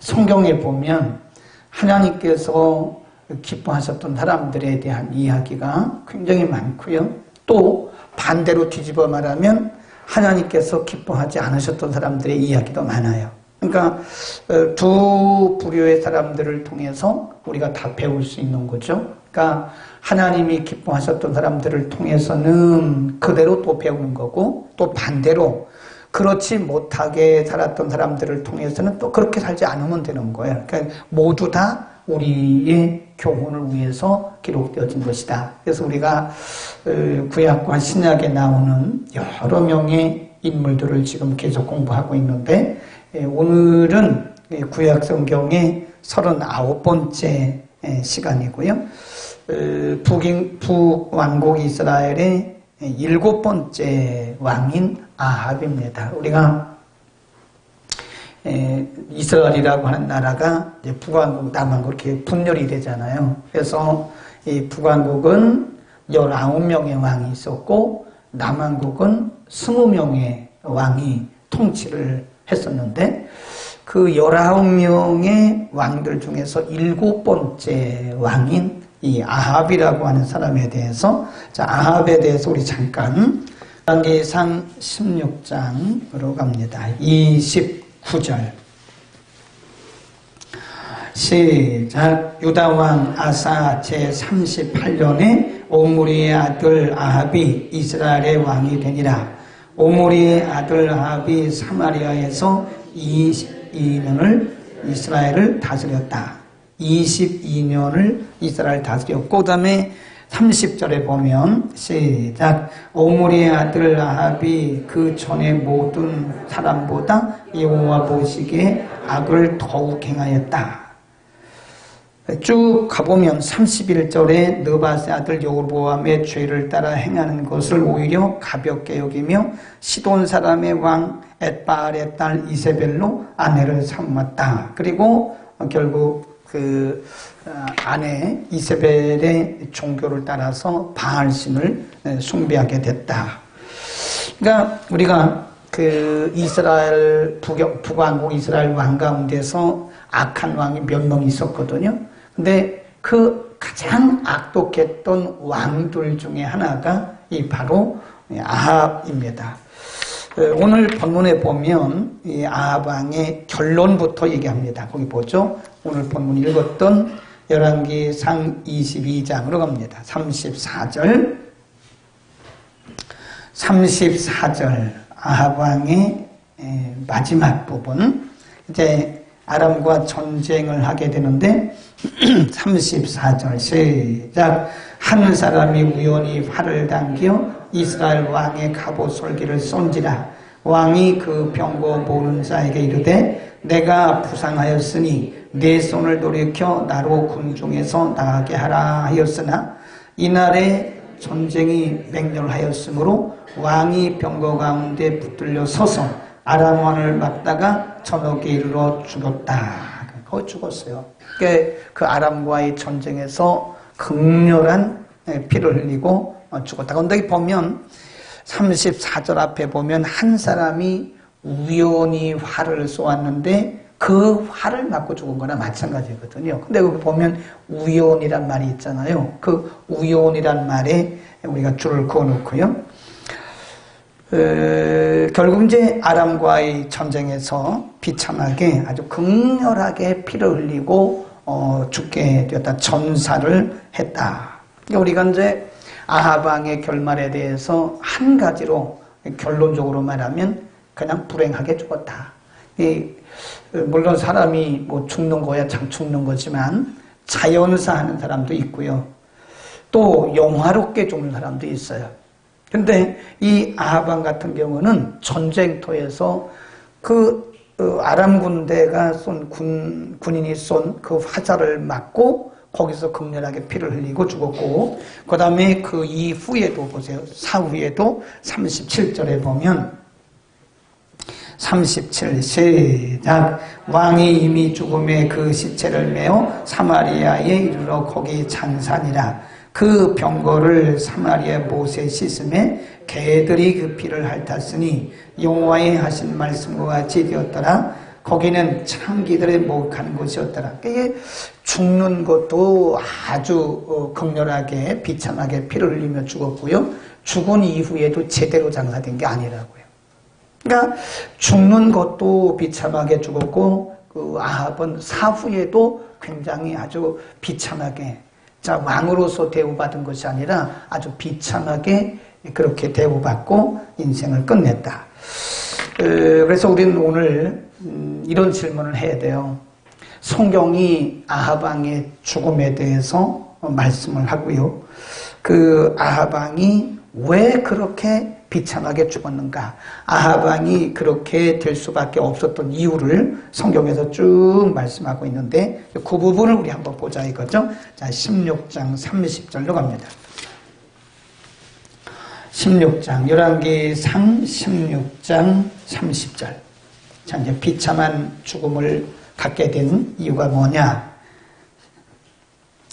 성경에 보면 하나님께서 기뻐하셨던 사람들에 대한 이야기가 굉장히 많고요. 또 반대로 뒤집어 말하면 하나님께서 기뻐하지 않으셨던 사람들의 이야기도 많아요. 그러니까 두 부류의 사람들을 통해서 우리가 다 배울 수 있는 거죠. 그러니까 하나님이 기뻐하셨던 사람들을 통해서는 그대로 또 배우는 거고, 또 반대로 그렇지 못하게 살았던 사람들을 통해서는 또 그렇게 살지 않으면 되는 거예요. 그러니까 모두 다 우리의 교훈을 위해서 기록되어진 것이다. 그래서 우리가 구약과 신약에 나오는 여러 명의 인물들을 지금 계속 공부하고 있는데, 오늘은 구약 성경의 39번째 시간이고요. 북왕국 이스라엘의 7번째 왕인 아합입니다. 우리가 이스라엘이라고 하는 나라가 북왕국, 남왕국 이렇게 분열이 되잖아요. 그래서 이 북왕국은 19명의 왕이 있었고, 남왕국은 20명의 왕이 통치를 했었는데, 그 19명의 왕들 중에서 7번째 왕인 이 아합이라고 하는 사람에 대해서, 자, 아합에 대해서 우리 잠깐 열왕기상 16장으로 갑니다. 29절 시작. 유다왕 아사 제38년에 오므리의 아들 아합이 이스라엘의 왕이 되니라. 오므리의 아들 아합이 사마리아에서 22년을 이스라엘을 다스렸다. 22년을 이스라엘 다스렸고, 그 다음에 30절에 보면 시작. 오므리의 아들 아합이 그 전에 모든 사람보다 여호와 보시기에 악을 더욱 행하였다. 쭉 가보면 31절에 느밧의 아들 여로보암의 죄를 따라 행하는 것을 오히려 가볍게 여기며 시돈 사람의 왕 엣바알의 딸 이세벨로 아내를 삼았다. 그리고 결국 그 아내 이세벨의 종교를 따라서 바알신을 숭배하게 됐다. 그러니까 우리가 그 이스라엘 북왕국 이스라엘 왕 가운데서 악한 왕이 몇 명 있었거든요. 근데 그 가장 악독했던 왕들 중에 하나가 이 바로 아합입니다. 오늘 본문에 보면 이 아합 왕의 결론부터 얘기합니다. 거기 보죠. 오늘 본문 읽었던 열왕기상 22장으로 갑니다. 34절 아합 왕의 마지막 부분, 이제 아람과 전쟁을 하게 되는데 34절 시작. 한 사람이 우연히 활을 당겨 이스라엘 왕의 갑옷 솔기를 쏜지라. 왕이 그 병거 모르는 자에게 이르되 내가 부상하였으니 내 손을 돌이켜 나로 군중에서 나가게 하라 하였으나 이날에 전쟁이 맹렬하였으므로 왕이 병거 가운데 붙들려 서서 아람왕을 막다가 저녁에 이르러 죽었다. 거의 죽었어요. 그 아람과의 전쟁에서 극렬한 피를 흘리고 죽었다. 그런데 보면 34절 앞에 보면 한 사람이 우연히 활을 쏘았는데 그 활을 맞고 죽은 거나 마찬가지거든요. 근데 여기 보면 우연이란 말이 있잖아요. 그 우연이란 말에 우리가 줄을 그어놓고요. 결국 이제 아람과의 전쟁에서 비참하게 아주 극렬하게 피를 흘리고 죽게 되었다. 전사를 했다. 그러니까 우리가 이제 아합 왕의 결말에 대해서 한 가지로 결론적으로 말하면 그냥 불행하게 죽었다. 물론 사람이 뭐 죽는 거야 참 죽는 거지만 자연사하는 사람도 있고요. 또 영화롭게 죽는 사람도 있어요. 근데 이 아합 왕 같은 경우는 전쟁터에서 그 아람 군대가 쏜 군인이 쏜 그 화살을 맞고 거기서 극렬하게 피를 흘리고 죽었고, 그 다음에 그 이후에도 보세요. 사후에도 37절에 보면 37 시작. 왕이 이미 죽음에 그 시체를 메어 사마리아에 이르러 거기 장사니라. 그 병거를 사마리아 못에 씻음에 개들이 그 피를 핥았으니 여호와의 하신 말씀과 같이 되었더라. 거기는 창기들의 목욕하는 곳이었더라. 이게 죽는 것도 아주 극렬하게 비참하게 피를 흘리며 죽었고요. 죽은 이후에도 제대로 장사된 게 아니라고요. 그러니까 죽는 것도 비참하게 죽었고 그 아합은 사후에도 굉장히 아주 비참하게 왕으로서 대우받은 것이 아니라 아주 비참하게 그렇게 대우받고 인생을 끝냈다. 그래서 우리는 오늘 이런 질문을 해야 돼요. 성경이 아합 왕의 죽음에 대해서 말씀을 하고요. 그 아합 왕이 왜 그렇게 비참하게 죽었는가? 아합 왕이 그렇게 될 수밖에 없었던 이유를 성경에서 쭉 말씀하고 있는데 그 부분을 우리 한번 보자 이거죠. 자, 16장 30절로 갑니다. 16장 열왕기상 16장 30절. 자, 이제 비참한 죽음을 갖게 된 이유가 뭐냐?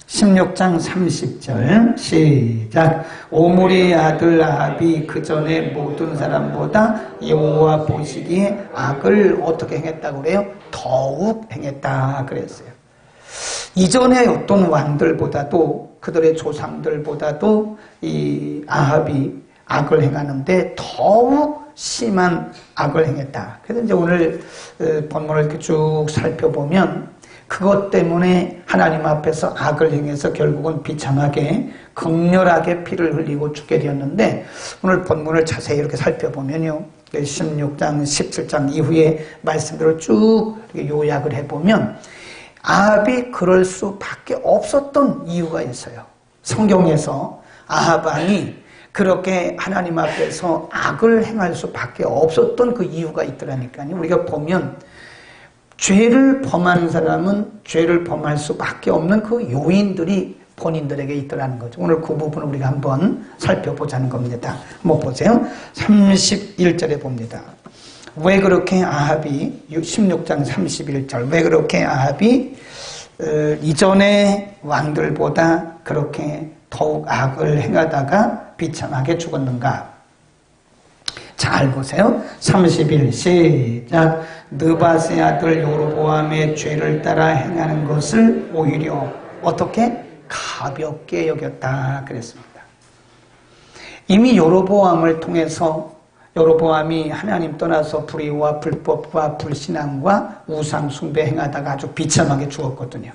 16장 30절 시작. 오므리의 아들 아합이 그 전에 모든 사람보다 여호와 보시기에 악을 어떻게 행했다고 그래요? 더욱 행했다 그랬어요. 이전에 어떤 왕들보다도 그들의 조상들보다도 이 아합이 악을 행하는데 더욱 심한 악을 행했다. 그래서 이제 오늘 본문을 이렇게 쭉 살펴보면 그것 때문에 하나님 앞에서 악을 행해서 결국은 비참하게 극렬하게 피를 흘리고 죽게 되었는데 오늘 본문을 자세히 이렇게 살펴보면요. 16장, 17장 이후의 말씀들을 쭉 요약을 해보면 아합이 그럴 수밖에 없었던 이유가 있어요. 성경에서 아합 왕이 그렇게 하나님 앞에서 악을 행할 수밖에 없었던 그 이유가 있더라니까요. 우리가 보면 죄를 범하는 사람은 죄를 범할 수밖에 없는 그 요인들이 본인들에게 있더라는 거죠. 오늘 그 부분을 우리가 한번 살펴보자는 겁니다. 한번 보세요. 31절에 봅니다. 왜 그렇게 아합이 16장 31절 왜 그렇게 아합이 이전의 왕들보다 그렇게 더욱 악을 행하다가 비참하게 죽었는가? 잘 보세요. 31 시작. 느밧의 아들 여로보암의 죄를 따라 행하는 것을 오히려 어떻게? 가볍게 여겼다 그랬습니다. 이미 여로보암을 통해서 여로보암이 하나님 떠나서 불의와 불법과 불신앙과 우상 숭배 행하다가 아주 비참하게 죽었거든요.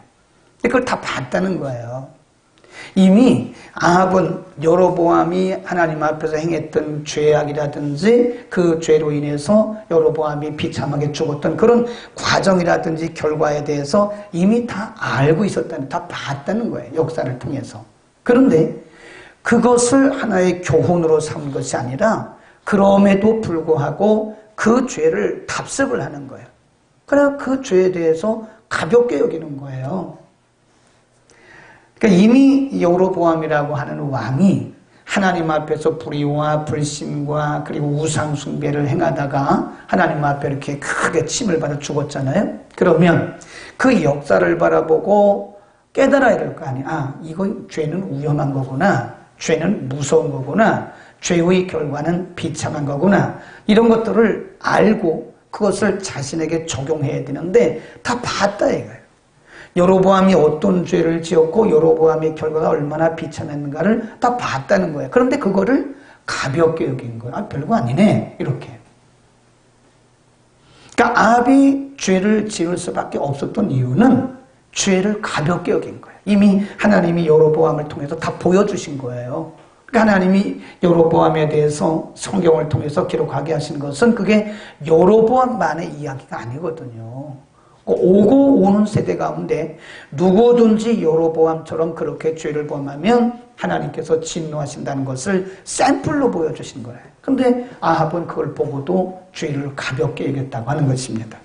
그걸 다 봤다는 거예요. 이미 아합은 여로보암이 하나님 앞에서 행했던 죄악이라든지 그 죄로 인해서 여로보암이 비참하게 죽었던 그런 과정이라든지 결과에 대해서 이미 다 알고 있었다는, 다 봤다는 거예요. 역사를 통해서. 그런데 그것을 하나의 교훈으로 삼은 것이 아니라 그럼에도 불구하고 그 죄를 답습을 하는 거예요. 그래서 그 죄에 대해서 가볍게 여기는 거예요. 그러니까 이미 여로보암이라고 하는 왕이 하나님 앞에서 불의와 불신과 그리고 우상 숭배를 행하다가 하나님 앞에 이렇게 크게 침을 받아 죽었잖아요. 그러면 그 역사를 바라보고 깨달아야 될 거 아니야. 아, 이거 죄는 위험한 거구나. 죄는 무서운 거구나. 죄의 결과는 비참한 거구나. 이런 것들을 알고 그것을 자신에게 적용해야 되는데 다 봤다 이거예요. 여로보암이 어떤 죄를 지었고 여로보암의 결과가 얼마나 비참했는가를 다 봤다는 거예요. 그런데 그거를 가볍게 여긴 거예요. 아, 별거 아니네 이렇게. 그러니까 아합이 죄를 지을 수밖에 없었던 이유는 죄를 가볍게 여긴 거예요. 이미 하나님이 여로보암을 통해서 다 보여주신 거예요. 그러니까 하나님이 여로보암에 대해서 성경을 통해서 기록하게 하신 것은 그게 여로보암만의 이야기가 아니거든요. 오고 오는 세대 가운데 누구든지 여로보암처럼 그렇게 죄를 범하면 하나님께서 진노하신다는 것을 샘플로 보여주신 거예요. 그런데 아합은 그걸 보고도 죄를 가볍게 여겼다고 하는 것입니다.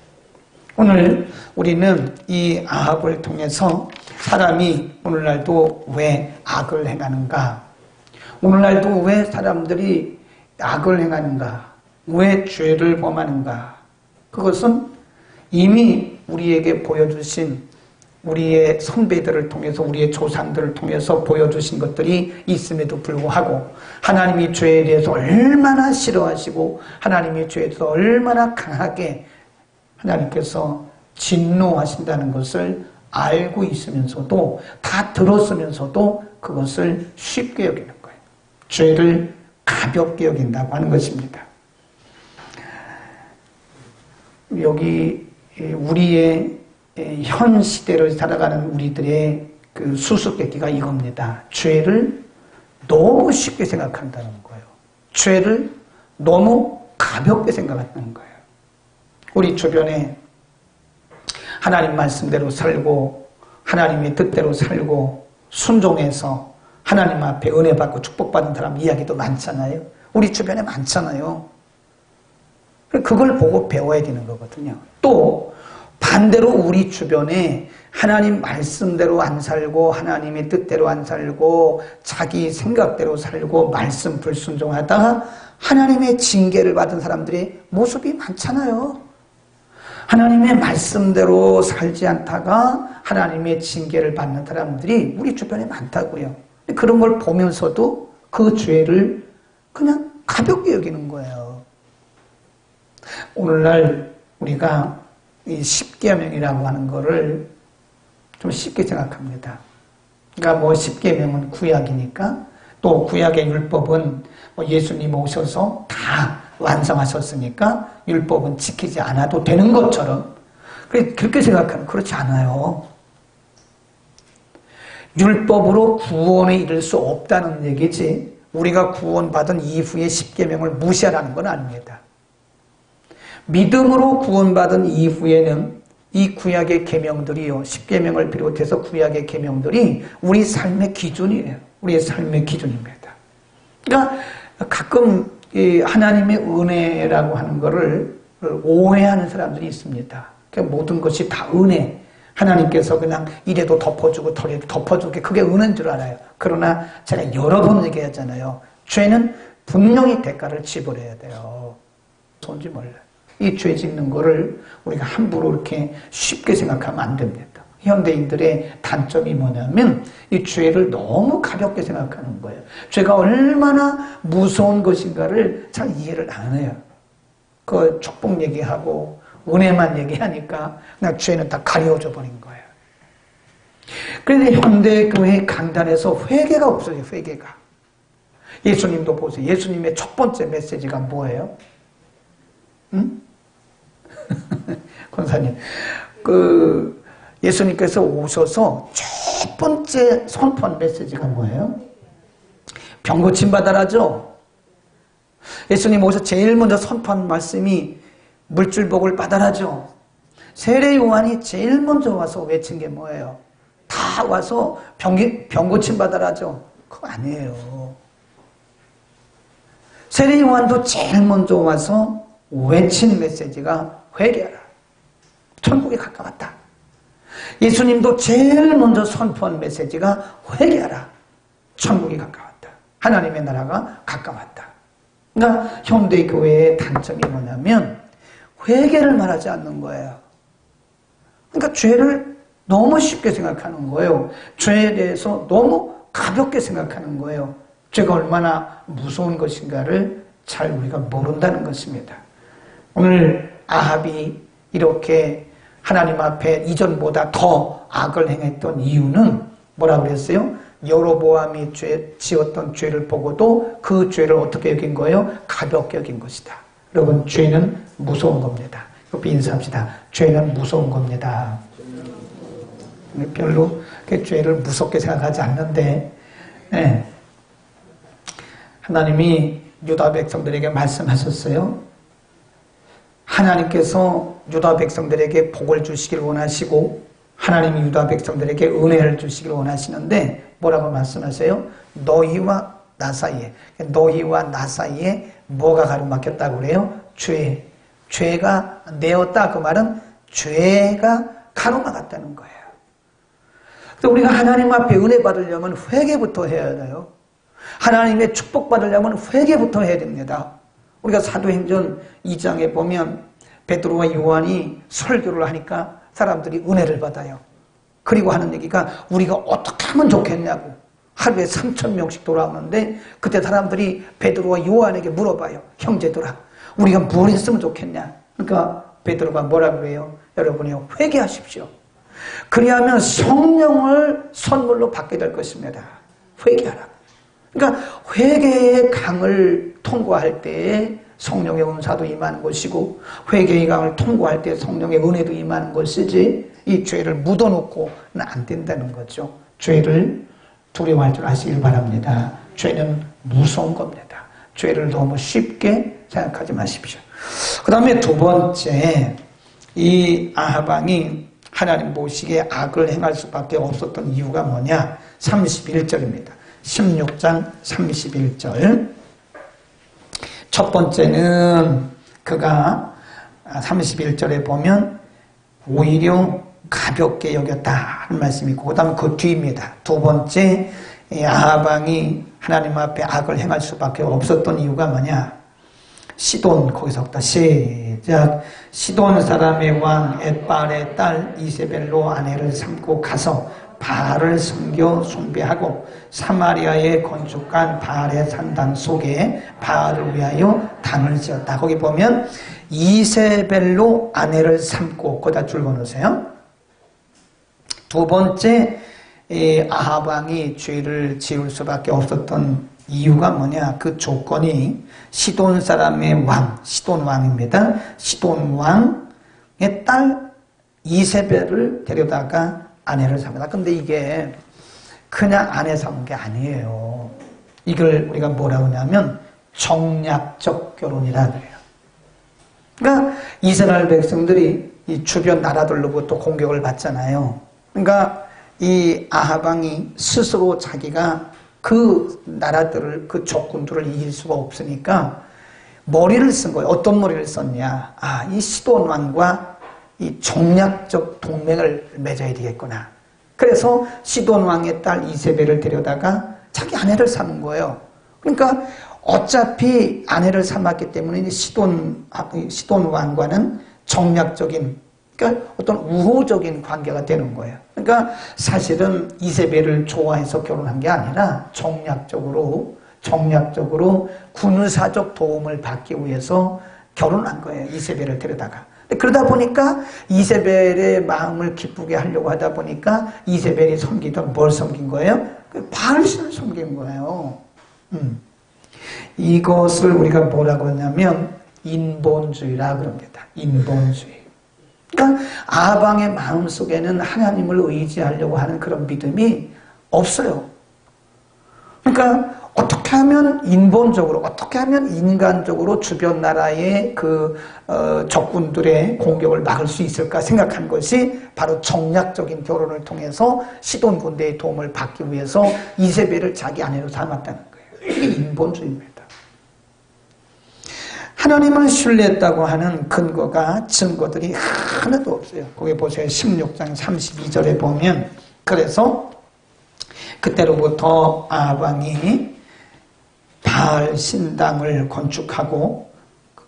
오늘 우리는 이 아합을 통해서 사람이 오늘날도 왜 악을 행하는가? 오늘날도 왜 사람들이 악을 행하는가? 왜 죄를 범하는가? 그것은 이미 우리에게 보여주신 우리의 선배들을 통해서 우리의 조상들을 통해서 보여주신 것들이 있음에도 불구하고 하나님이 죄에 대해서 얼마나 싫어하시고 하나님이 죄에 대해서 얼마나 강하게 하나님께서 진노하신다는 것을 알고 있으면서도, 다 들었으면서도 그것을 쉽게 여기는 거예요. 죄를 가볍게 여긴다고 하는 것입니다. 여기 우리의 현 시대를 살아가는 우리들의 그 수수께끼가 이겁니다. 죄를 너무 쉽게 생각한다는 거예요. 죄를 너무 가볍게 생각하는 거예요. 우리 주변에 하나님 말씀대로 살고 하나님의 뜻대로 살고 순종해서 하나님 앞에 은혜 받고 축복받은 사람 이야기도 많잖아요. 우리 주변에 많잖아요. 그걸 보고 배워야 되는 거거든요. 또 반대로 우리 주변에 하나님 말씀대로 안 살고 하나님의 뜻대로 안 살고 자기 생각대로 살고 말씀 불순종하다가 하나님의 징계를 받은 사람들의 모습이 많잖아요. 하나님의 말씀대로 살지 않다가 하나님의 징계를 받는 사람들이 우리 주변에 많다고요. 그런 걸 보면서도 그 죄를 그냥 가볍게 여기는 거예요. 오늘날 우리가 이 십계명이라고 하는 거를 좀 쉽게 생각합니다. 그러니까 뭐 십계명은 구약이니까, 또 구약의 율법은 뭐 예수님 오셔서 다 완성하셨으니까 율법은 지키지 않아도 되는 것처럼 그렇게 생각하는, 그렇지 않아요. 율법으로 구원에 이를 수 없다는 얘기지 우리가 구원받은 이후에 십계명을 무시하라는 건 아닙니다. 믿음으로 구원받은 이후에는 이 구약의 계명들이요, 십계명을 비롯해서 구약의 계명들이 우리 삶의 기준이에요. 우리의 삶의 기준입니다. 그러니까 가끔 이 하나님의 은혜라고 하는 것을 오해하는 사람들이 있습니다. 그러니까 모든 것이 다 은혜. 하나님께서 그냥 이래도 덮어주고 저래도 덮어주고 그게 은혜인 줄 알아요. 그러나 제가 여러 번 얘기하잖아요. 죄는 분명히 대가를 지불해야 돼요. 뭔지 몰라요. 이 죄 짓는 거를 우리가 함부로 이렇게 쉽게 생각하면 안 됩니다. 현대인들의 단점이 뭐냐면 이 죄를 너무 가볍게 생각하는 거예요. 죄가 얼마나 무서운 것인가를 잘 이해를 안 해요. 그 축복 얘기하고 은혜만 얘기하니까 그냥 죄는 다 가려져 버린 거예요. 그런데 현대교회 강단에서 회개가 없어요. 회개가. 예수님도 보세요. 예수님의 첫 번째 메시지가 뭐예요? 응? 권사님, 예수님께서 오셔서 첫 번째 선포한 메시지가 뭐예요? 병 고침 받아라죠. 예수님 오셔서 제일 먼저 선포한 말씀이 물줄복을 받아라죠. 세례 요한이 제일 먼저 와서 외친 게 뭐예요? 다 와서 병 고침 받아라죠. 그거 아니에요. 세례 요한도 제일 먼저 와서 외친 메시지가 회개하라. 천국이 가까웠다. 예수님도 제일 먼저 선포한 메시지가 회개하라. 천국이 가까웠다. 하나님의 나라가 가까웠다. 그러니까 현대교회의 단점이 뭐냐면 회개를 말하지 않는 거예요. 그러니까 죄를 너무 쉽게 생각하는 거예요. 죄에 대해서 너무 가볍게 생각하는 거예요. 죄가 얼마나 무서운 것인가를 잘 우리가 모른다는 것입니다. 오늘 아합이 이렇게 하나님 앞에 이전보다 더 악을 행했던 이유는 뭐라고 그랬어요? 여로보암이 지었던 죄를 보고도 그 죄를 어떻게 여긴 거예요? 가볍게 여긴 것이다. 여러분, 죄는 무서운 겁니다. 옆에 인사합시다. 죄는 무서운 겁니다. 별로 죄를 무섭게 생각하지 않는데, 네. 하나님이 유다 백성들에게 말씀하셨어요. 하나님께서 유다 백성들에게 복을 주시길 원하시고 하나님이 유다 백성들에게 은혜를 주시길 원하시는데 뭐라고 말씀하세요? 너희와 나 사이에, 너희와 나 사이에 뭐가 가로막혔다고 그래요? 죄. 죄가 내었다. 그 말은 죄가 가로막았다는 거예요. 그래서 우리가 하나님 앞에 은혜 받으려면 회개부터 해야 돼요. 하나님의 축복 받으려면 회개부터 해야 됩니다. 우리가 사도행전 2장에 보면 베드로와 요한이 설교를 하니까 사람들이 은혜를 받아요. 그리고 하는 얘기가 우리가 어떻게 하면 좋겠냐고. 하루에 3,000명씩 돌아오는데 그때 사람들이 베드로와 요한에게 물어봐요. 형제들아, 우리가 뭘 했으면 좋겠냐. 그러니까 베드로가 뭐라고 해요? 여러분이 회개하십시오. 그리하면 성령을 선물로 받게 될 것입니다. 회개하라. 그러니까 회개의 강을 통과할 때에 성령의 은사도 임하는 것이고, 회개의 강을 통과할 때 성령의 은혜도 임하는 것이지, 이 죄를 묻어놓고는 안 된다는 거죠. 죄를 두려워할 줄 아시길 바랍니다. 죄는 무서운 겁니다. 죄를 너무 쉽게 생각하지 마십시오. 그 다음에 두 번째, 이 아합 왕이 하나님 보시기에 악을 행할 수밖에 없었던 이유가 뭐냐? 31절입니다. 16장 31절. 첫 번째는 그가 31절에 보면 오히려 가볍게 여겼다 하는 말씀이 있고, 그 다음에 그 뒤입니다. 두 번째, 아합 왕이 하나님 앞에 악을 행할 수밖에 없었던 이유가 뭐냐? 시돈, 거기서부터 시작. 시돈 사람의 왕 엣발의 딸 이세벨로 아내를 삼고 가서 바알을 섬겨 숭배하고 사마리아에 건축한 바알의 산당 속에 바알을 위하여 단을 지었다. 거기 보면 이세벨로 아내를 삼고, 거기다 줄 넣으세요. 두 번째, 아합 왕이 죄를 지을 수밖에 없었던 이유가 뭐냐? 그 조건이 시돈 사람의 왕, 시돈 왕입니다. 시돈 왕의 딸 이세벨을 데려다가 아내를 삼았다. 근데 이게 그냥 아내 삼은 게 아니에요. 이걸 우리가 뭐라고 하냐면 정략적 결혼이라 그래요. 그러니까 이스라엘 백성들이 이 주변 나라들로부터 공격을 받잖아요. 그러니까 이 아합 왕이 스스로 자기가 그 나라들을, 그 적군들을 이길 수가 없으니까 머리를 쓴 거예요. 어떤 머리를 썼냐? 아, 이 시돈 왕과 이 정략적 동맹을 맺어야 되겠구나. 그래서 시돈 왕의 딸 이세벨을 데려다가 자기 아내를 삼은 거예요. 그러니까 어차피 아내를 삼았기 때문에 시돈 왕과는 정략적인, 그러니까 어떤 우호적인 관계가 되는 거예요. 그러니까 사실은 이세벨을 좋아해서 결혼한 게 아니라 정략적으로 군사적 도움을 받기 위해서 결혼한 거예요. 이세벨을 데려다가. 그러다 보니까 이세벨의 마음을 기쁘게 하려고 하다 보니까 이세벨이 섬기던 뭘 섬긴 거예요? 바알신을 섬긴 거예요. 이것을 우리가 뭐라고 하냐면 인본주의라 그럽니다. 인본주의. 그러니까 아합 왕의 마음속에는 하나님을 의지하려고 하는 그런 믿음이 없어요. 그러니까 어떻게 하면 인본적으로, 어떻게 하면 인간적으로 주변 나라의 그 적군들의 공격을 막을 수 있을까 생각한 것이 바로 정략적인 결혼을 통해서 시돈 군대의 도움을 받기 위해서 이세벨을 자기 아내로 삼았다는 거예요. 이게 인본주의입니다. 하나님을 신뢰했다고 하는 근거가, 증거들이 하나도 없어요. 거기 보세요. 16장 32절에 보면, 그래서 그때로부터 아합 왕이 바알 신당을 건축하고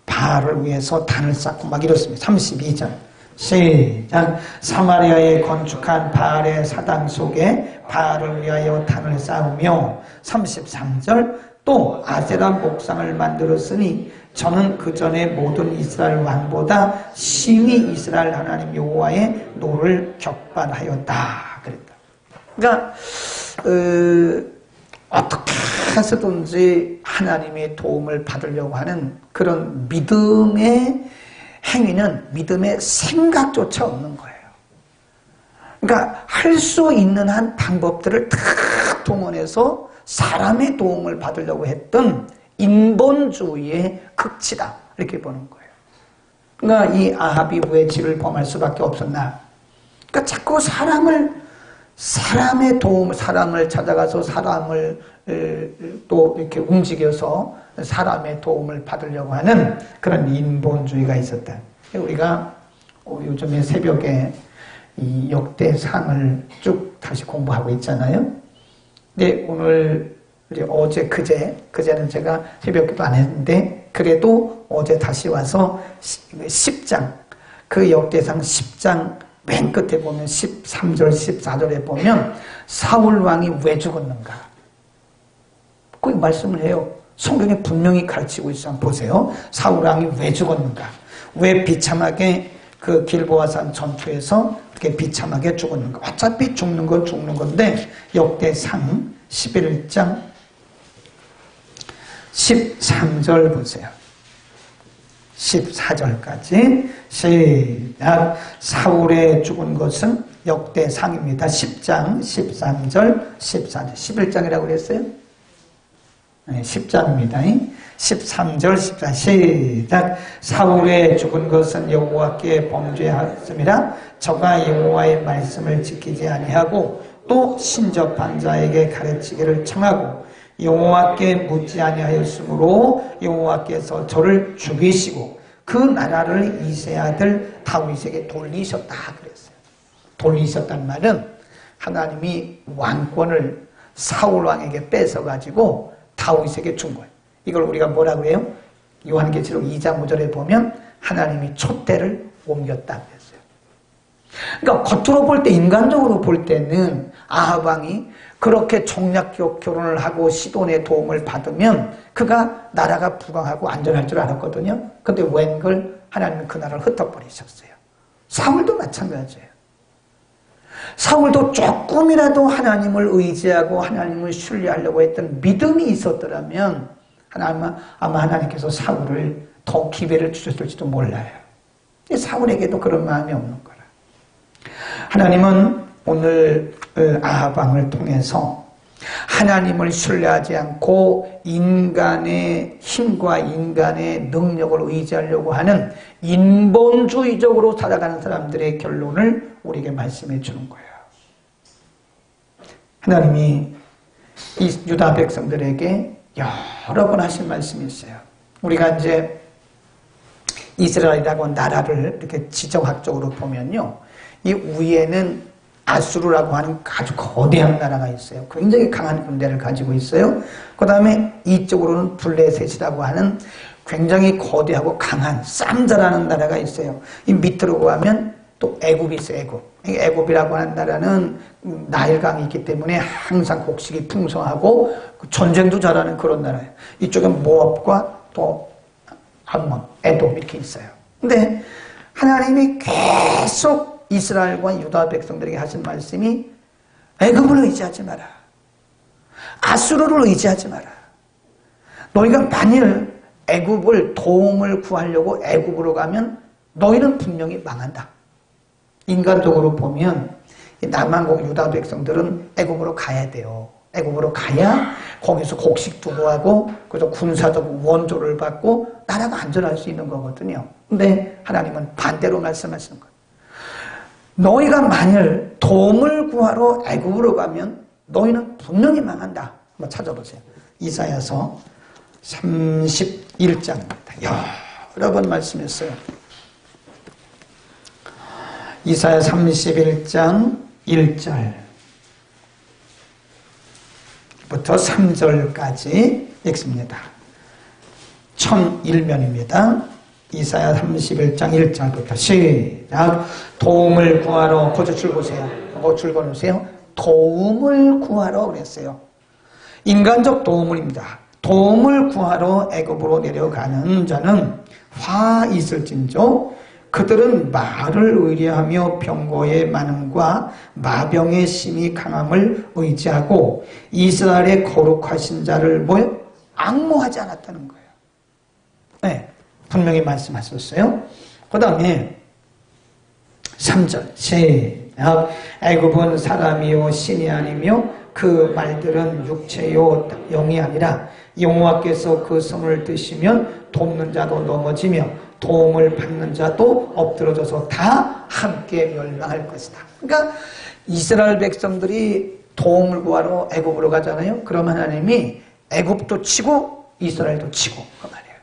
바알을 위해서 단을 쌓고 막 이렇습니다. 32절 시작. 사마리아에 건축한 바알의 사당 속에 바알을 위하여 단을 쌓으며 33절 또 아세라 목상을 만들었으니 저는 그 전에 모든 이스라엘 왕보다 심히 이스라엘 하나님 여호와의 노를 격발하였다 그랬다. 그러니까 어떻게 해서든지 하나님의 도움을 받으려고 하는 그런 믿음의 행위는 믿음의 생각조차 없는 거예요. 그러니까 할 수 있는 한 방법들을 다 동원해서 사람의 도움을 받으려고 했던 인본주의의 극치다 이렇게 보는 거예요. 그러니까 이 아합이 왜 죄를 범할 수밖에 없었나? 그러니까 자꾸 사람의 도움, 사람을 찾아가서 사람을 또 이렇게 움직여서 사람의 도움을 받으려고 하는 그런 인본주의가 있었다. 우리가 요즘에 새벽에 이 역대상을 쭉 다시 공부하고 있잖아요. 근데 오늘 어제 그제는 제가 새벽기도 안 했는데 그래도 어제 다시 와서 10장, 그 역대상 10장 맨 끝에 보면 13절, 14절에 보면 사울 왕이 왜 죽었는가? 거기 말씀을 해요. 성경에 분명히 가르치고 있어요. 보세요. 사울 왕이 왜 죽었는가? 왜 비참하게 그 길보아산 전투에서 어떻게 비참하게 죽었는가? 어차피 죽는 건 죽는 건데 역대상 11장 13절 보세요. 14절까지 시작. 사울의 죽은 것은 역대상입니다. 10장 13절 14절 11장이라고 그랬어요? 네, 10장입니다. 13절 14절 시작. 사울의 죽은 것은 여호와께 범죄하였음이라. 저가 여호와의 말씀을 지키지 아니하고 또 신접한 자에게 가르치기를 청하고 여호와께 묻지 아니하였으므로 여호와께서 저를 죽이시고 그 나라를 이세 아들 다윗에게 돌리셨다 그랬어요. 돌리셨단 말은 하나님이 왕권을 사울 왕에게 뺏어가지고 다윗에게 준 거예요. 이걸 우리가 뭐라고 해요? 요한계시록 2장 5절에 보면 하나님이 촛대를 옮겼다 그랬어요. 그러니까 겉으로 볼 때, 인간적으로 볼 때는 아합 왕이 그렇게 종략적 결혼을 하고 시돈의 도움을 받으면 그가 나라가 부강하고 안전할 줄 알았거든요. 근데 웬걸 하나님이 그 나라를 흩어버리셨어요. 사울도 마찬가지예요. 사울도 조금이라도 하나님을 의지하고 하나님을 신뢰하려고 했던 믿음이 있었더라면 아마 하나님께서 사울을 더 기회를 주셨을지도 몰라요. 사울에게도 그런 마음이 없는 거라. 하나님은 오늘 아합 왕을 통해서 하나님을 신뢰하지 않고 인간의 힘과 인간의 능력을 의지하려고 하는 인본주의적으로 살아가는 사람들의 결론을 우리에게 말씀해 주는 거예요. 하나님이 이 유다 백성들에게 여러 번 하신 말씀이 있어요. 우리가 이제 이스라엘이라고 나라를 이렇게 지정학적으로 보면요, 이 위에는 아수르라고 하는 아주 거대한 나라가 있어요. 굉장히 강한 군대를 가지고 있어요. 그 다음에 이쪽으로는 블레셋이라고 하는 굉장히 거대하고 강한 쌈자라는 나라가 있어요. 이 밑으로 가면 또 애굽이 있어요. 애굽. 애굽이라고 하는 나라는 나일강이 있기 때문에 항상 곡식이 풍성하고 전쟁도 잘하는 그런 나라예요. 이쪽엔 모압과 또 암몬, 에돔 이렇게 있어요. 근데 하나님이 계속 이스라엘과 유다 백성들에게 하신 말씀이 애굽을 의지하지 마라. 아수르를 의지하지 마라. 너희가 만일 애굽을 도움을 구하려고 애굽으로 가면 너희는 분명히 망한다. 인간적으로 보면 남한국 유다 백성들은 애굽으로 가야 돼요. 애굽으로 가야 거기서 곡식도 구하고 그래서 군사적 원조를 받고 나라가 안전할 수 있는 거거든요. 근데 하나님은 반대로 말씀하시는 거예요. 너희가 만일 도움을 구하러 애굽으로 가면 너희는 분명히 망한다. 한번 찾아보세요. 이사야서 31장입니다. 여러 번 말씀했어요. 이사야 31장 1절부터 3절까지 읽습니다. 1001면입니다. 이사야 31장 1절부터 시작. 도움을 구하러 거저 줄 보세요. 줄 거놓으세요. 도움을 구하러 그랬어요. 인간적 도움입니다. 도움을 구하러 애굽으로 내려가는 자는 화 있을진저 그들은 말을 의뢰하며 병거의 많음과 마병의 심이 강함을 의지하고 이스라엘의 거룩하신 자를 앙모하지 않았다는 거예요. 네, 분명히 말씀하셨어요. 그 다음에 3절 시작. 애굽은 사람이요 신이 아니며 그 말들은 육체요 영이 아니라 여호와께서 그 성을 드시면 돕는 자도 넘어지며 도움을 받는 자도 엎드러져서 다 함께 멸망할 것이다. 그러니까 이스라엘 백성들이 도움을 구하러 애굽으로 가잖아요. 그러면 하나님이 애굽도 치고 이스라엘도 치고 그 말이에요.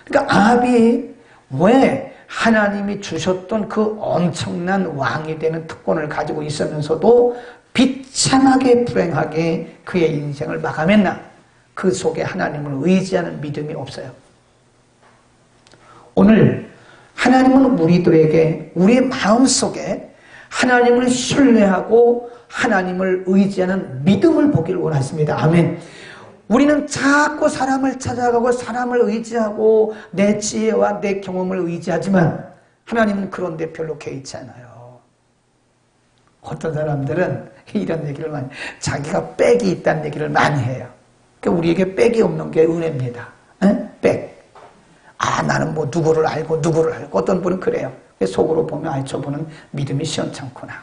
그러니까 아합이 왜 하나님이 주셨던 그 엄청난 왕이 되는 특권을 가지고 있으면서도 비참하게 불행하게 그의 인생을 마감했나? 그 속에 하나님을 의지하는 믿음이 없어요. 오늘 하나님은 우리들에게 우리의 마음속에 하나님을 신뢰하고 하나님을 의지하는 믿음을 보기를 원하십니다. 아멘. 우리는 자꾸 사람을 찾아가고 사람을 의지하고 내 지혜와 내 경험을 의지하지만 하나님은 그런 데 별로 개의치 않아요. 어떤 사람들은 이런 얘기를 많이 해요. 자기가 빽이 있다는 얘기를 많이 해요. 그러니까 우리에게 빽이 없는 게 은혜입니다. 빽. 나는 뭐 누구를 알고 어떤 분은 그래요. 속으로 보면 저분은 믿음이 시원찮구나.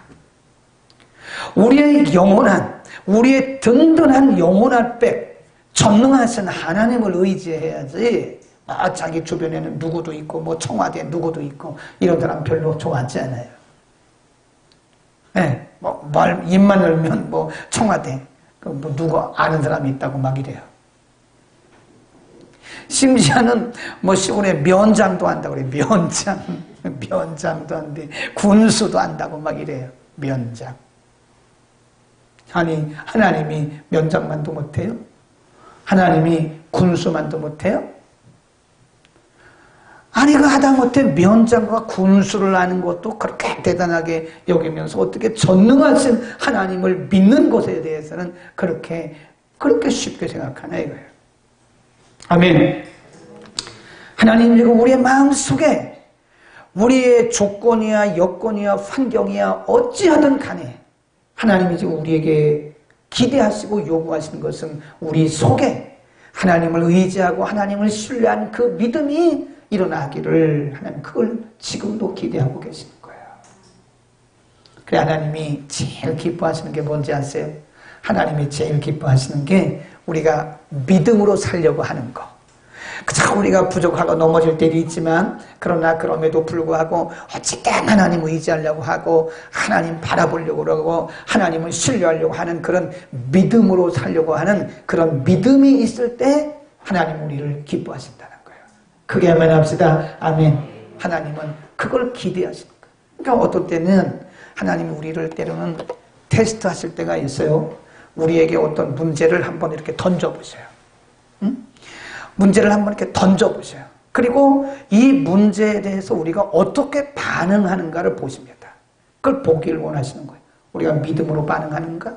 우리의 영원한, 우리의 든든한 영원한 빽, 전능하신 하나님을 의지해야지. 자기 주변에는 누구도 있고 뭐 청와대에 누구도 있고 이런 사람 별로 좋아하지 않아요. 입만 열면 뭐 청와대, 뭐 누구 아는 사람이 있다고 막 이래요. 심지어는 뭐 시골에 면장도 한다고 그래요. 면장도 한대. 군수도 한다고 막 이래요. 면장. 아니, 하나님이 면장만도 못해요? 하나님이 군수만도 못해요? 아니, 그 하다못해 면장과 군수를 아는 것도 그렇게 대단하게 여기면서 어떻게 전능하신 하나님을 믿는 것에 대해서는 그렇게 쉽게 생각하나 이거예요. 아멘. 하나님, 그리고 우리의 마음속에 우리의 조건이야 여건이야 환경이야 어찌하든 간에 하나님이 지금 우리에게 기대하시고 요구하시는 것은 우리 속에 하나님을 의지하고 하나님을 신뢰한 그 믿음이 일어나기를 하나님 그걸 지금도 기대하고 계시는 거예요. 그래, 하나님이 제일 기뻐하시는 게 뭔지 아세요? 하나님이 제일 기뻐하시는 게 우리가 믿음으로 살려고 하는 거. 그저 우리가 부족하고 넘어질 때도 있지만 그러나 그럼에도 불구하고 어쨌든 하나님 의지하려고 하고 하나님 바라보려고 그러고 하나님을 신뢰하려고 하는 그런 믿음으로 살려고 하는 그런 믿음이 있을 때 하나님 우리를 기뻐하신다는 거예요. 크게 아멘 합시다. 아멘. 하나님은 그걸 기대하시는 거예요. 그러니까 어떨 때는 하나님이 우리를 때로는 테스트하실 때가 있어요. 우리에게 어떤 문제를 한번 이렇게 던져보세요. 문제를 한번 이렇게 던져보세요. 그리고 이 문제에 대해서 우리가 어떻게 반응하는가를 보십니다. 그걸 보기를 원하시는 거예요. 우리가 믿음으로 반응하는가?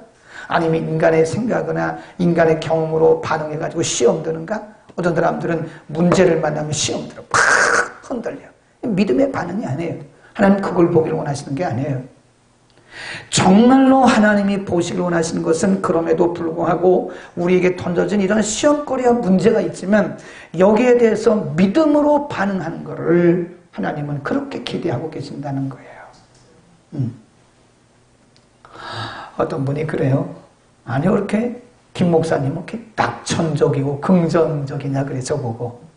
아니면 인간의 생각이나 인간의 경험으로 반응해가지고 시험 드는가? 어떤 사람들은 문제를 만나면 시험 들어 팍 흔들려. 믿음의 반응이 아니에요. 하나님 그걸 보기를 원하시는 게 아니에요. 정말로 하나님이 보시길 원하시는 것은 그럼에도 불구하고 우리에게 던져진 이런 시험거리와 문제가 있지만 여기에 대해서 믿음으로 반응하는 것을 하나님은 그렇게 기대하고 계신다는 거예요. 어떤 분이 그래요. 아니, 그렇게 김 목사님은 이렇게 낙천적이고 긍정적이냐 그래 저보고.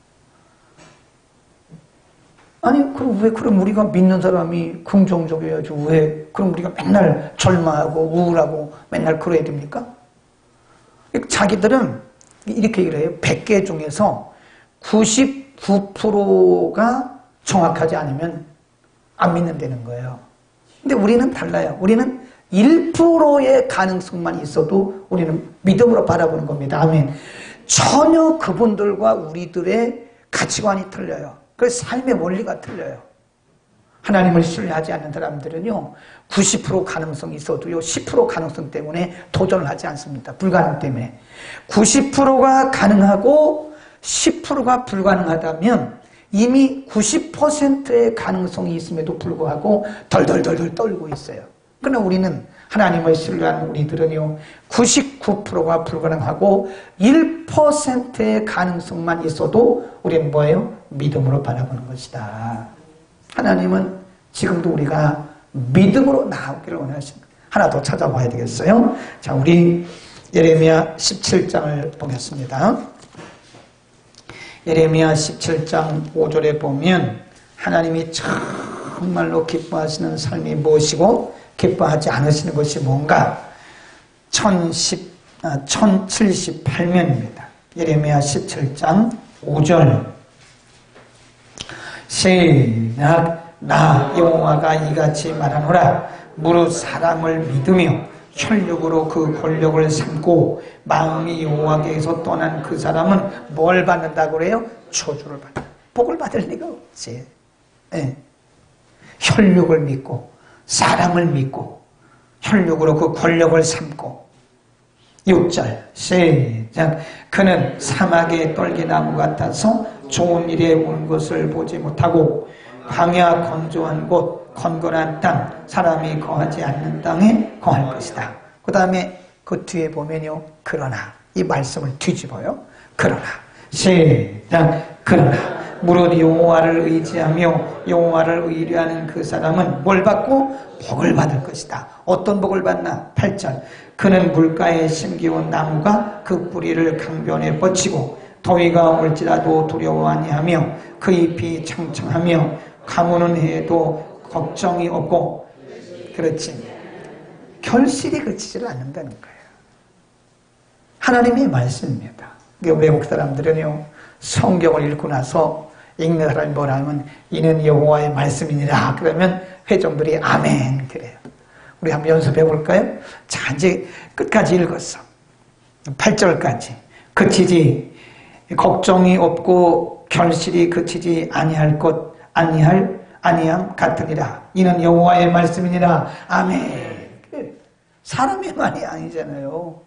아니, 그럼 우리가 믿는 사람이 긍정적이어야지 왜 그럼 우리가 맨날 절망하고 우울하고 맨날 그래야 됩니까? 자기들은 이렇게 얘기를 해요. 100개 중에서 99%가 정확하지 않으면 안 믿는다는 거예요. 근데 우리는 달라요. 우리는 1%의 가능성만 있어도 우리는 믿음으로 바라보는 겁니다. 아멘. 전혀 그분들과 우리들의 가치관이 틀려요. 그 삶의 원리가 틀려요. 하나님을 신뢰하지 않는 사람들은요 90% 가능성이 있어도요 10% 가능성 때문에 도전을 하지 않습니다. 불가능 때문에. 90%가 가능하고 10%가 불가능하다면 이미 90%의 가능성이 있음에도 불구하고 덜덜덜덜 떨고 있어요. 그러나 우리는 하나님을 신뢰하는 우리들은요 99%가 불가능하고 1%의 가능성만 있어도 우리는 뭐예요? 믿음으로 바라보는 것이다. 하나님은 지금도 우리가 믿음으로 나오기를 원하십니다. 하나 더 찾아봐야 되겠어요. 자, 우리 예레미야 17장을 보겠습니다. 예레미야 17장 5절에 보면 하나님이 정말로 기뻐하시는 삶이 무엇이고 기뻐하지 않으시는 것이 뭔가 1078면입니다. 예레미야 17장 5절 시작. 나 여호와가 이같이 말하노라. 무릇 사람을 믿으며 혈육으로 그 권력을 삼고 마음이 여호와께서 떠난 그 사람은 뭘 받는다고 그래요? 저주를 받아. 복을 받을 리가 없지. 네. 혈육을 믿고 사람을 믿고 혈육으로 그 권력을 삼고 6절 시작. 그는 사막의 떨기나무 같아서 좋은 일에 온 것을 보지 못하고 광야 건조한 곳 건건한 땅 사람이 거하지 않는 땅에 거할 것이다. 그 다음에 그 뒤에 보면요, 그러나 이 말씀을 뒤집어요. 그러나 시작. 그러나 무릇 여호와를 의지하며 여호와를 의뢰하는 그 사람은 뭘 받고? 복을 받을 것이다. 어떤 복을 받나? 8절 그는 물가에 심기운 나무가 그 뿌리를 강변에 뻗치고 더위가 올지라도 두려워 아니하며 그 잎이 청청하며 가무는 해에도 걱정이 없고, 그렇지, 결실이 그치지를 않는다는 거예요. 하나님의 말씀입니다. 외국 사람들은요, 성경을 읽고 나서 읽는 사람이 뭐라 하면 이는 여호와의 말씀이니라 그러면 회종들이 아멘 그래요. 우리 한번 연습해 볼까요? 자, 이제 끝까지 읽었어. 8절까지. 그치지 걱정이 없고 결실이 그치지 아니할 것 아니함 같으니라. 이는 여호와의 말씀이니라. 아멘. 사람의 말이 아니잖아요.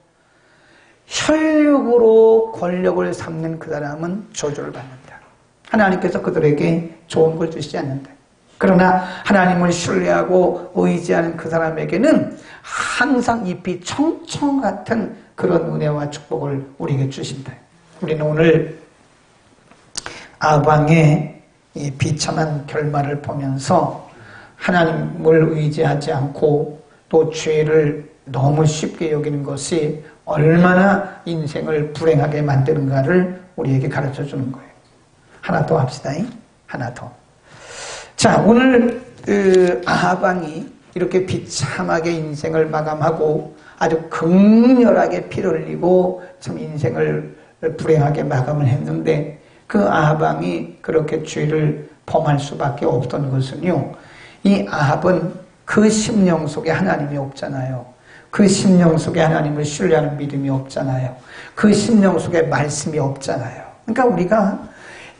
혈육으로 권력을 삼는 그 사람은 저주를 받는다. 하나님께서 그들에게 좋은 걸 주시지 않는다. 그러나 하나님을 신뢰하고 의지하는 그 사람에게는 항상 잎이 청청 같은 그런 은혜와 축복을 우리에게 주신다. 우리는 오늘 아방의 이 비참한 결말을 보면서 하나님을 의지하지 않고 또 죄를 너무 쉽게 여기는 것이 얼마나 인생을 불행하게 만드는가를 우리에게 가르쳐 주는 거예요. 하나 더 합시다. 하나 더. 자, 오늘 아하방이 이렇게 비참하게 인생을 마감하고 아주 극렬하게 피를 흘리고 참 인생을 불행하게 마감을 했는데, 그 아하방이 그렇게 죄를 범할 수밖에 없던 것은요, 이 아합은 그 심령 속에 하나님이 없잖아요. 그 심령 속에 하나님을 신뢰하는 믿음이 없잖아요. 그 심령 속에 말씀이 없잖아요. 그러니까 우리가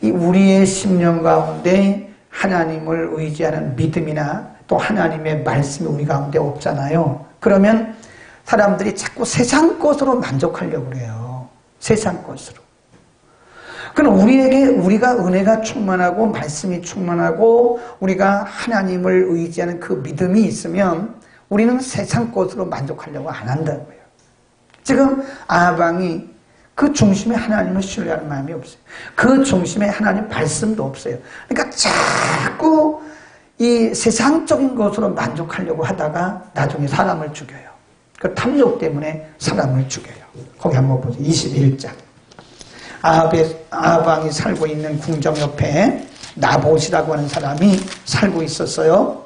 이 우리의 심령 가운데 하나님을 의지하는 믿음이나 또 하나님의 말씀이 우리 가운데 없잖아요. 그러면 사람들이 자꾸 세상 것으로 만족하려고 그래요. 세상 것으로. 그럼 우리가 은혜가 충만하고 말씀이 충만하고 우리가 하나님을 의지하는 그 믿음이 있으면 우리는 세상 것으로 만족하려고 안 한다고요. 지금 아방이 그 중심에 하나님을 신뢰하는 마음이 없어요. 그 중심에 하나님 말씀도 없어요. 그러니까 자꾸 이 세상적인 것으로 만족하려고 하다가 나중에 사람을 죽여요. 그 탐욕 때문에 사람을 죽여요. 거기 한번 보세요. 21장. 아방이 살고 있는 궁정 옆에 나봇이라고 하는 사람이 살고 있었어요.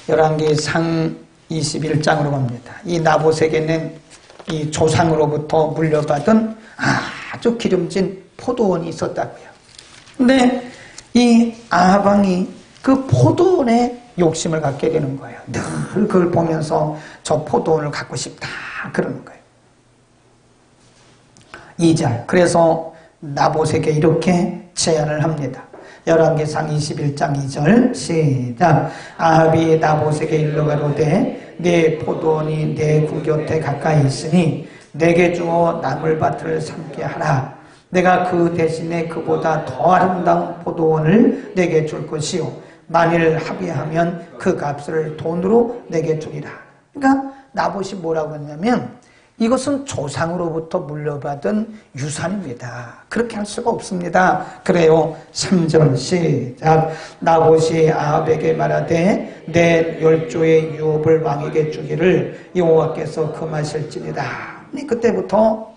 열왕기상 21장으로 갑니다. 이 나봇에게는 이 조상으로부터 물려받은 아주 기름진 포도원이 있었다고요. 근데 이 아방이 그 포도원에 욕심을 갖게 되는 거예요. 늘 그걸 보면서 저 포도원을 갖고 싶다 그러는 거예요. 2절. 그래서 나봇에게 이렇게 제안을 합니다. 열왕기상 21장 2절 시작. 아합이 나봇에게 일러가로되 내 포도원이 내 굴 곁에 가까이 있으니 내게 주어 나물밭을 삼게 하라. 내가 그 대신에 그보다 더 아름다운 포도원을 내게 줄 것이요 만일 합의하면 그 값을 돈으로 내게 주리라. 그러니까 나봇이 뭐라고 했냐면 이것은 조상으로부터 물려받은 유산입니다. 그렇게 할 수가 없습니다. 그래요. 3절 시작. 나봇이 아합에게 말하되 내 10조의 유업을 왕에게 주기를 여호와께서 금하실지니라. 그때부터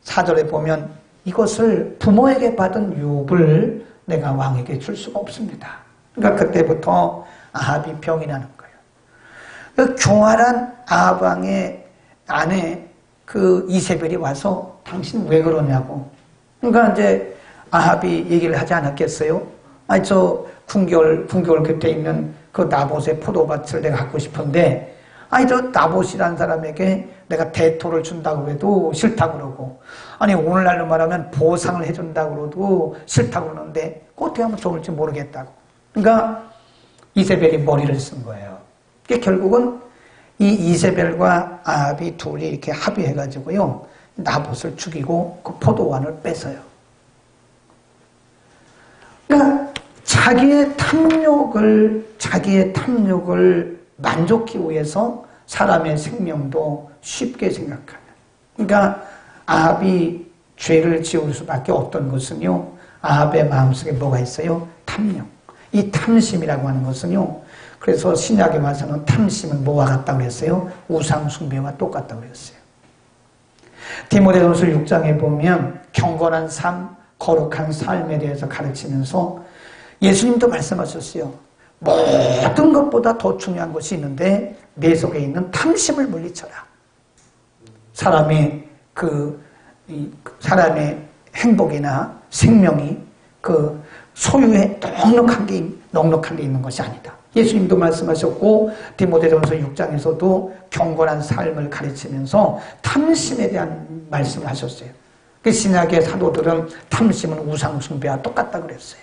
4절에 보면 이것을 부모에게 받은 유업을 내가 왕에게 줄 수가 없습니다. 그러니까 그때부터 아합이 병이 나는 거예요. 그 교활한 아합 왕의 아내 그 이세벨이 와서 당신 왜 그러냐고. 그러니까 이제 아합이 얘기를 하지 않았겠어요? 아니 저 궁궐 곁에 있는 그 나봇의 포도밭을 내가 갖고 싶은데 아니 저 나봇이라는 사람에게 내가 대토를 준다고 해도 싫다고 그러고 아니 오늘날로 말하면 보상을 해준다고 그러도 싫다고 그러는데 어떻게 하면 좋을지 모르겠다고. 그러니까 이세벨이 머리를 쓴 거예요. 그게 결국은 이 이세벨과 아합이 둘이 이렇게 합의해가지고요, 나봇을 죽이고 그 포도원을 뺏어요. 그러니까 자기의 탐욕을 만족하기 위해서 사람의 생명도 쉽게 생각하는. 그러니까 아합이 죄를 지을 수밖에 없던 것은요, 아합의 마음속에 뭐가 있어요? 탐욕. 이 탐심이라고 하는 것은요, 그래서 신약에 와서는 탐심은 뭐와 같다고 그랬어요? 우상 숭배와 똑같다고 그랬어요. 디모데전서 6장에 보면 경건한 삶, 거룩한 삶에 대해서 가르치면서 예수님도 말씀하셨어요. 모든 것보다 더 중요한 것이 있는데 내 속에 있는 탐심을 물리쳐라. 사람의 행복이나 생명이 그 소유에 넉넉한 게 있는 것이 아니다. 예수님도 말씀하셨고 디모데전서 6장에서도 경건한 삶을 가르치면서 탐심에 대한 말씀을 하셨어요. 그 신약의 사도들은 탐심은 우상 숭배와 똑같다 그랬어요.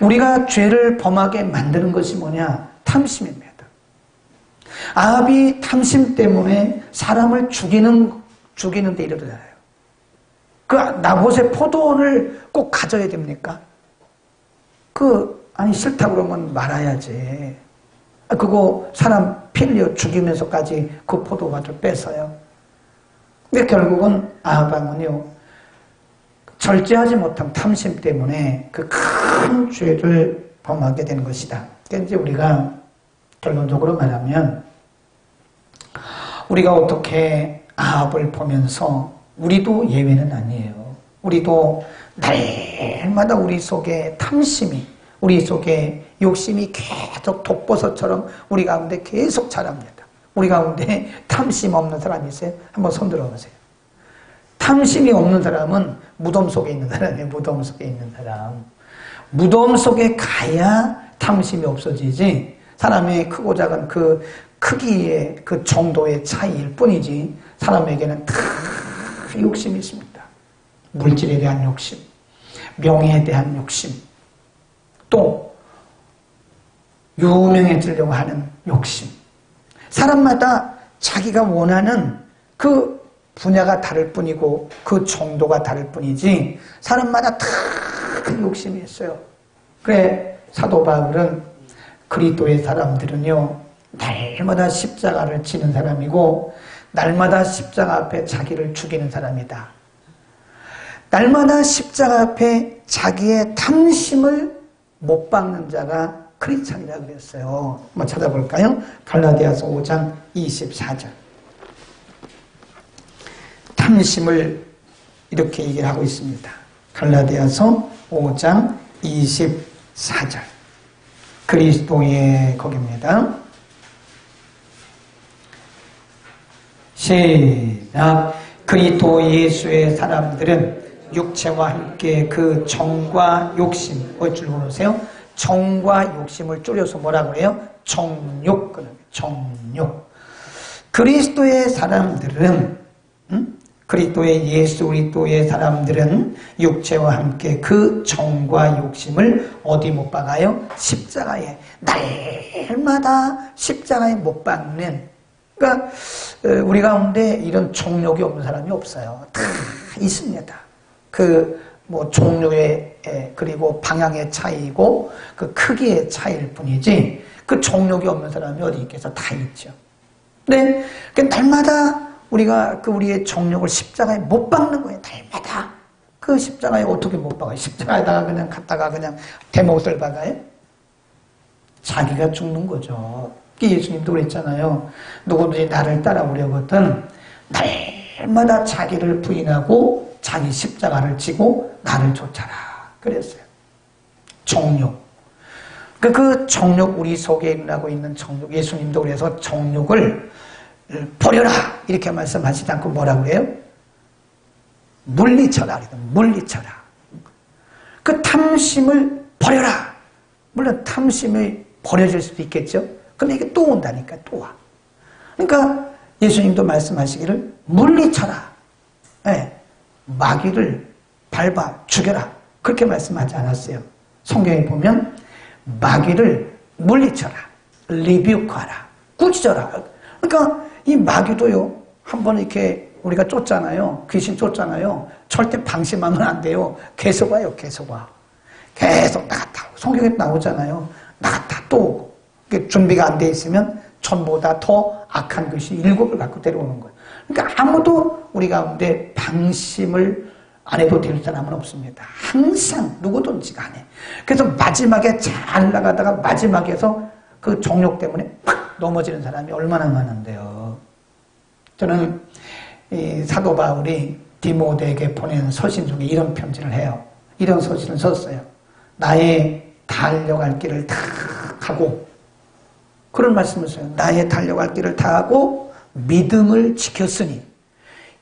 우리가 죄를 범하게 만드는 것이 뭐냐? 탐심입니다. 아합이 탐심 때문에 사람을 죽이는 데 이르잖아요. 그 나봇의 포도원을 꼭 가져야 됩니까? 아니 싫다고 그러면 말아야지. 그거 사람 피 흘려 죽이면서까지 그 포도밭을 뺏어요. 근데 결국은 아합은요, 절제하지 못한 탐심 때문에 그 큰 죄를 범하게 되는 것이다. 그러니까 이제 우리가 결론적으로 말하면 우리가 어떻게 아합을 보면서 우리도 예외는 아니에요. 우리도 날마다 우리 속에 탐심이, 우리 속에 욕심이 계속 독버섯처럼 우리 가운데 계속 자랍니다. 우리 가운데 탐심 없는 사람이 있어요? 한번 손 들어보세요. 탐심이 없는 사람은 무덤 속에 있는 사람이에요. 무덤 속에 있는 사람. 무덤 속에 가야 탐심이 없어지지, 사람의 크고 작은 그 크기의 그 정도의 차이일 뿐이지 사람에게는 다 욕심이 있습니다. 물질에 대한 욕심, 명예에 대한 욕심, 또 유명해지려고 하는 욕심. 사람마다 자기가 원하는 그 분야가 다를 뿐이고 그 정도가 다를 뿐이지 사람마다 다 욕심이 있어요. 그래 사도 바울은 그리스도의 사람들은요, 날마다 십자가를 지는 사람이고 날마다 십자가 앞에 자기를 죽이는 사람이다. 날마다 십자가 앞에 자기의 탐심을 못 박는 자가 크리스찬이라 그랬어요. 한번 찾아볼까요? 갈라디아서 5장 24절. 탐심을 이렇게 얘기를 하고 있습니다. 갈라디아서 5장 24절. 그리스도의 거기입니다. 시작. 그리스도 예수의 사람들은 육체와 함께 그 정과 욕심, 어찌 모르세요? 정과 욕심을 줄여서 뭐라고 그래요? 정욕. 정욕. 그리스도의 사람들은, 그리스도의 예수 그리스도의 사람들은 육체와 함께 그 정과 욕심을 어디 못 박아요? 십자가에. 날마다 십자가에 못 박는. 그러니까 우리 가운데 이런 정욕이 없는 사람이 없어요. 다 있습니다. 종류의, 그리고 방향의 차이고 그 크기의 차이일 뿐이지 그 정욕이 없는 사람이 어디 있겠어? 다 있죠. 네, 날마다 우리가 우리의 정욕을 십자가에 못 박는 거예요. 날마다. 그 십자가에 어떻게 못 박아요? 십자가에다가 그냥 갖다가 그냥 대못을 박아요? 자기가 죽는 거죠. 예수님도 그랬잖아요. 누구든지 나를 따라오려거든 날마다 자기를 부인하고 자기 십자가를 지고 나를 쫓아라 그랬어요. 정욕. 그 정욕, 우리 속에 일어나고 있는 정욕, 예수님도 그래서 정욕을 버려라 이렇게 말씀하시지 않고 뭐라고 해요? 물리쳐라. 물리쳐라. 그 탐심을 버려라. 물론 탐심이 버려질 수도 있겠죠. 근데 이게 또 온다니까, 또 와. 그러니까 예수님도 말씀하시기를 물리쳐라. 네. 마귀를 밟아 죽여라. 그렇게 말씀하지 않았어요. 성경에 보면 마귀를 물리쳐라. 리뷰크하라. 꾸짖어라. 그러니까 이 마귀도요, 한번 이렇게 우리가 쫓잖아요. 귀신 쫓잖아요. 절대 방심하면 안 돼요. 계속 와요, 계속 와. 계속 나갔다. 성경에 나오잖아요. 나갔다 또 오고. 준비가 안 돼 있으면 전보다 더 악한 것이 7을 갖고 데려오는 거예요. 그러니까 아무도 우리 가운데 방심을 안 해도 될 사람은 없습니다. 항상 누구든지 간에. 그래서 마지막에 잘 나가다가 마지막에서 그 정욕 때문에 팍 넘어지는 사람이 얼마나 많은데요. 저는 이 사도 바울이 디모데에게 보낸 서신 중에 이런 편지를 해요. 이런 서신을 썼어요. 나의 달려갈 길을 다 하고, 그런 말씀을 써요. 나의 달려갈 길을 다 하고 믿음을 지켰으니.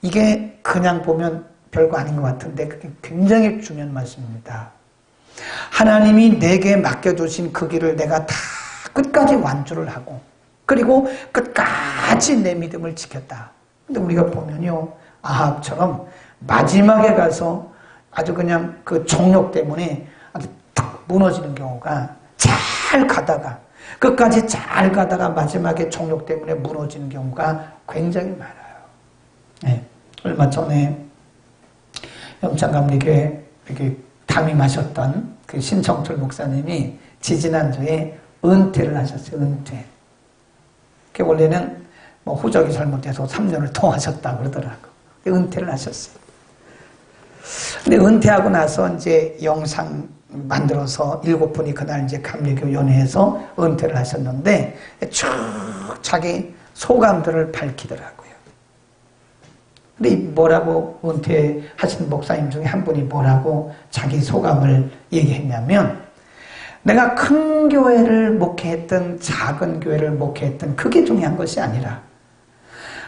이게 그냥 보면 별거 아닌 것 같은데 그게 굉장히 중요한 말씀입니다. 하나님이 내게 맡겨주신 그 길을 내가 다 끝까지 완주를 하고, 그리고 끝까지 내 믿음을 지켰다. 근데 우리가 보면요, 아합처럼 마지막에 가서 아주 그냥 그 정욕 때문에 아주 탁 무너지는 경우가, 잘 가다가 끝까지 잘 가다가 마지막에 정욕 때문에 무너지는 경우가 굉장히 많아요. 네. 얼마 전에 영창감리교회 이렇게 담임하셨던 그 신청철 목사님이 지지난주에 은퇴를 하셨어요. 은퇴. 원래는 뭐 후적이 잘못돼서 3년을 더 하셨다고 그러더라고. 은퇴를 하셨어요. 근데 은퇴하고 나서 이제 영상 만들어서 7분이 그날 이제 감리교 연회에서 은퇴를 하셨는데 쭉 자기 소감들을 밝히더라고요. 근데 뭐라고 은퇴하신 목사님 중에 한 분이 뭐라고 자기 소감을 얘기했냐면, 내가 큰 교회를 목회했던 작은 교회를 목회했던 그게 중요한 것이 아니라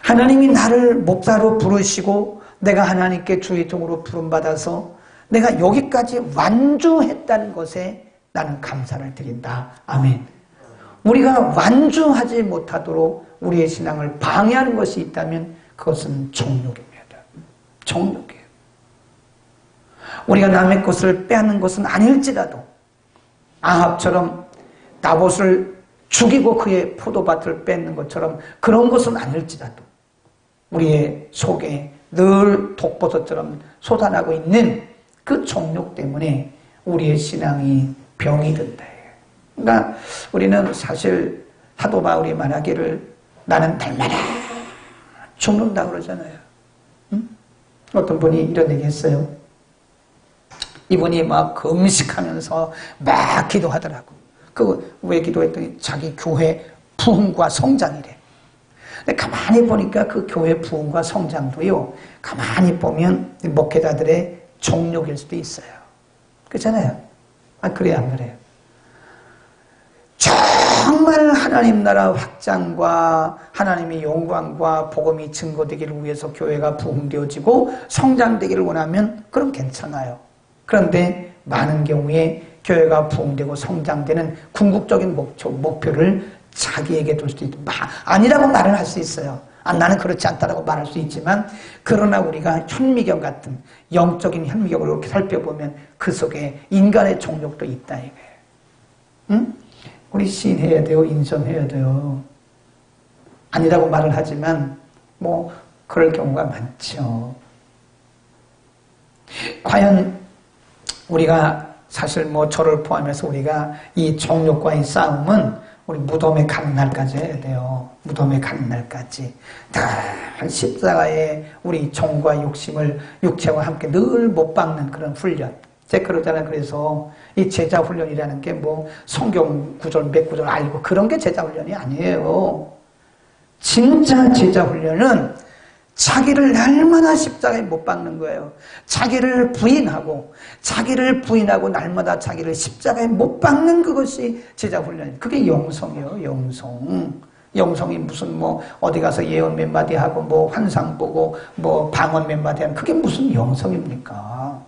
하나님이 나를 목사로 부르시고 내가 하나님께 주의종으로 부름받아서 내가 여기까지 완주했다는 것에 나는 감사를 드린다. 아멘. 우리가 완주하지 못하도록 우리의 신앙을 방해하는 것이 있다면 그것은 정욕입니다. 정욕이에요. 우리가 남의 것을 빼앗는 것은 아닐지라도 아합처럼 나봇을 죽이고 그의 포도밭을 뺏는 것처럼 그런 것은 아닐지라도 우리의 속에 늘 독버섯처럼 솟아나고 있는 그 정욕 때문에 우리의 신앙이 병이 든다. 그러니까 우리는 사실 사도 바울이 말하기를 나는 날마다 죽는다 그러잖아요. 응? 어떤 분이 이런 얘기 했어요. 이분이 막 금식하면서 막 기도하더라고. 왜 기도했더니 자기 교회 부흥과 성장이래. 근데 가만히 보니까 그 교회 부흥과 성장도요, 가만히 보면 목회자들의 정욕일 수도 있어요. 그렇잖아요. 아, 그래요, 안 그래요? 정말 하나님 나라 확장과 하나님의 영광과 복음이 증거되기를 위해서 교회가 부흥되어지고 성장되기를 원하면 그럼 괜찮아요. 그런데 많은 경우에 교회가 부흥되고 성장되는 궁극적인 목표를 자기에게 둘 수도 있고, 아니라고 말을 할 수 있어요. 나는 그렇지 않다라고 말할 수 있지만, 그러나 우리가 현미경 같은 영적인 현미경을 이렇게 살펴보면 그 속에 인간의 정욕도 있다 이거예요. 응? 우리 시인해야 돼요? 인정해야 돼요? 아니라고 말을 하지만 뭐 그럴 경우가 많죠. 과연 우리가 사실 뭐 저를 포함해서 우리가 이 정욕과의 싸움은 우리 무덤에 가는 날까지 해야 돼요. 무덤에 가는 날까지. 다 십자가에 우리 정과 욕심을 육체와 함께 늘 못 박는 그런 훈련. 제가 그러잖아요. 그래서 이 제자 훈련이라는 게 뭐 성경 구절 몇 구절 알고 그런 게 제자 훈련이 아니에요. 진짜 제자 훈련은 자기를 날마다 십자가에 못 박는 거예요. 자기를 부인하고 날마다 자기를 십자가에 못 박는 그것이 제자 훈련이에요. 그게 영성이에요. 영성이 무슨 뭐 어디 가서 예언 몇 마디 하고 뭐 환상 보고 뭐 방언 몇 마디 하는 그게 무슨 영성입니까?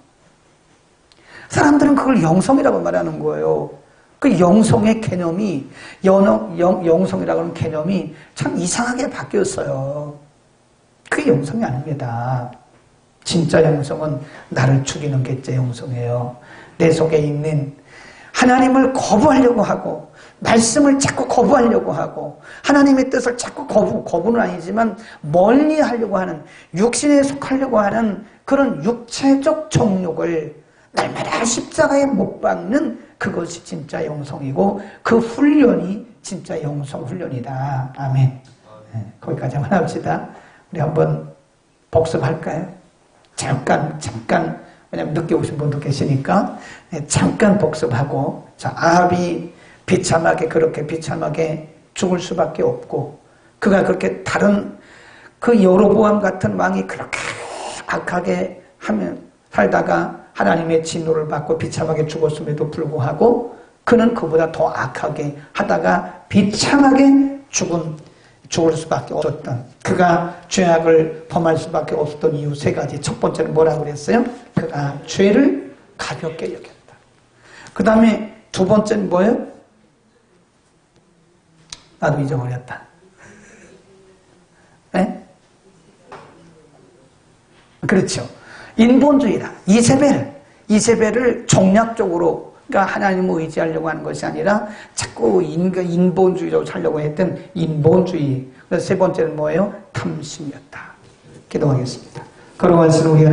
사람들은 그걸 영성이라고 말하는 거예요. 그 영성의 개념이 영성이라고 하는 개념이 참 이상하게 바뀌었어요. 그게 영성이 아닙니다. 진짜 영성은 나를 죽이는 게 제 영성이에요. 내 속에 있는 하나님을 거부하려고 하고 말씀을 자꾸 거부하려고 하고 하나님의 뜻을 자꾸 거부는 아니지만 멀리 하려고 하는, 육신에 속하려고 하는 그런 육체적 정욕을 날마다 십자가에 못 박는 그것이 진짜 영성이고 그 훈련이 진짜 영성 훈련이다. 아멘. 네, 거기까지만 합시다. 우리 한번 복습할까요? 잠깐 왜냐면 늦게 오신 분도 계시니까 잠깐 복습하고, 자, 아합이 그렇게 비참하게 죽을 수밖에 없고, 그가 그렇게 다른 그 여로보암 같은 왕이 그렇게 악하게 살다가 하나님의 진노를 받고 비참하게 죽었음에도 불구하고 그는 그보다 더 악하게 하다가 비참하게 죽을 수밖에 없었던, 그가 죄악을 범할 수밖에 없었던 이유 세 가지. 첫 번째는 뭐라고 그랬어요? 그가 죄를 가볍게 여겼다. 그 다음에 두 번째는 뭐예요? 나도 잊어버렸다. 네? 그렇죠. 인본주의다. 이세벨을 정략적으로, 그러니까 하나님을 의지하려고 하는 것이 아니라 자꾸 인본주의로 살려고 했던 인본주의. 그래서 세 번째는 뭐예요? 탐심이었다. 기도하겠습니다. 걸어갈수록 우리가